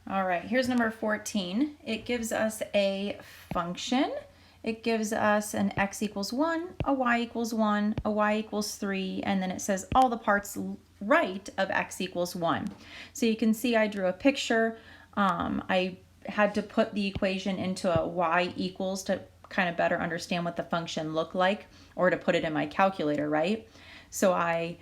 All right, here's number 14. It gives us a function. It gives us an x equals 1, a y equals 1, a y equals 3, and then it says all the parts right of x equals 1. So you can see I drew a picture. I had to put the equation into a y equals to kind of better understand what the function looked like, or to put it in my calculator, right? So I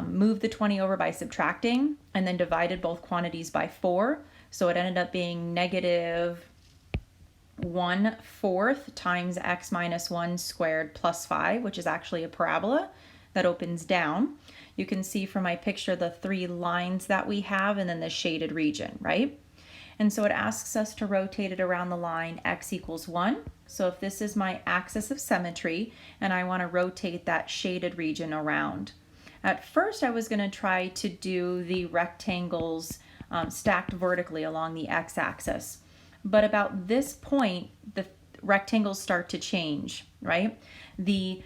moved the 20 over by subtracting and then divided both quantities by 4. So it ended up being negative 1/4 times x minus 1 squared plus 5, which is actually a parabola that opens down. You can see from my picture the 3 lines that we have and then the shaded region, right? And so it asks us to rotate it around the line x equals 1. So if this is my axis of symmetry and I want to rotate that shaded region around. At first I was going to try to do the rectangles stacked vertically along the x-axis. But about this point, the rectangles start to change, right? The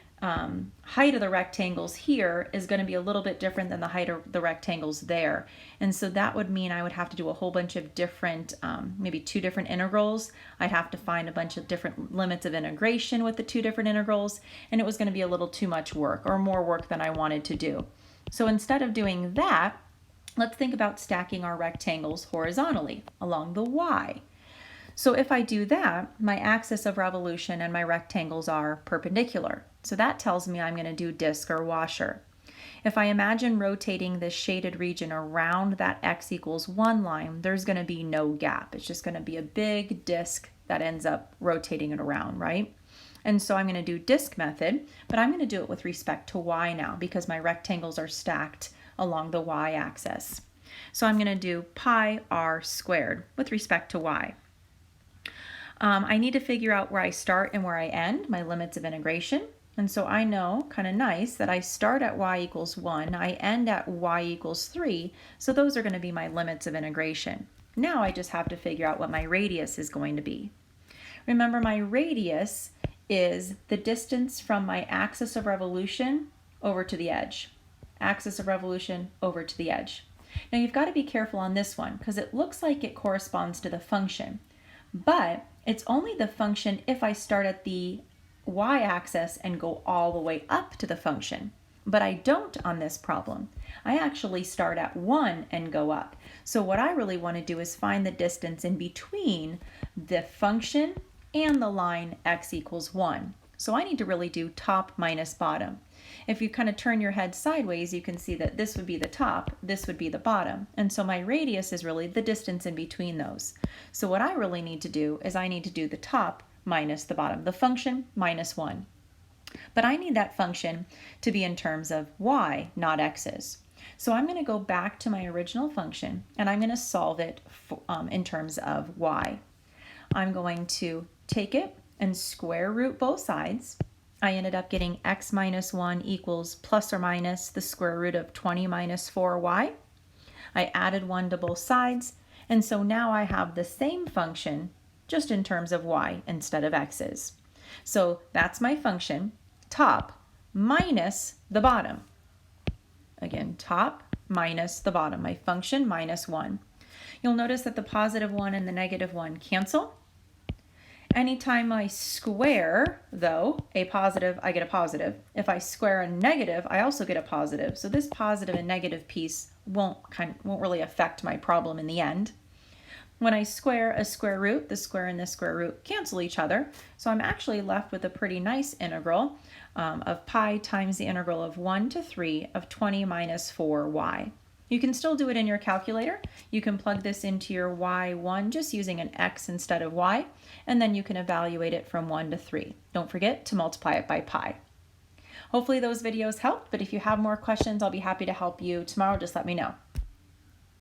height of the rectangles here is going to be a little bit different than the height of the rectangles there. And so that would mean I would have to do a whole bunch of different, maybe 2 different integrals. I'd have to find a bunch of different limits of integration with the 2 different integrals, and it was going to be a little too much work, or more work than I wanted to do. So instead of doing that, let's think about stacking our rectangles horizontally along the y. So if I do that, my axis of revolution and my rectangles are perpendicular. So that tells me I'm going to do disk or washer. If I imagine rotating this shaded region around that x equals 1 line, there's going to be no gap. It's just going to be a big disk that ends up rotating it around, right? And so I'm going to do disk method, but I'm going to do it with respect to y now because my rectangles are stacked along the y-axis. So I'm going to do pi r squared with respect to y. I need to figure out where I start and where I end, my limits of integration. And so I know, kind of nice, that I start at y equals 1, I end at y equals 3, so those are going to be my limits of integration. Now I just have to figure out what my radius is going to be. Remember, my radius is the distance from my axis of revolution over to the edge. Axis of revolution over to the edge. Now you've got to be careful on this one because it looks like it corresponds to the function, but it's only the function if I start at the y-axis and go all the way up to the function. But I don't on this problem. I actually start at 1 and go up. So what I really want to do is find the distance in between the function and the line x equals 1. So I need to really do top minus bottom. If you kind of turn your head sideways, you can see that this would be the top, this would be the bottom. And so my radius is really the distance in between those. So what I really need to do is I need to do the top minus the bottom, the function minus 1. But I need that function to be in terms of y, not x's. So I'm going to go back to my original function and I'm going to solve it in terms of y. I'm going to take it and square root both sides. I ended up getting x minus 1 equals plus or minus the square root of 20 minus 4y. I added 1 to both sides, and so now I have the same function just in terms of y instead of x's. So that's my function, top minus the bottom. Again, top minus the bottom, my function minus 1. You'll notice that the positive 1 and the negative 1 cancel. Anytime I square, though, a positive, I get a positive. If I square a negative, I also get a positive. So this positive and negative piece won't really affect my problem in the end. When I square a square root, the square and the square root cancel each other. So I'm actually left with a pretty nice integral of pi times the integral of 1 to 3 of 20 minus 4y. You can still do it in your calculator. You can plug this into your y1 just using an x instead of y, and then you can evaluate it from 1 to 3. Don't forget to multiply it by pi. Hopefully those videos helped, but if you have more questions, I'll be happy to help you tomorrow. Just let me know.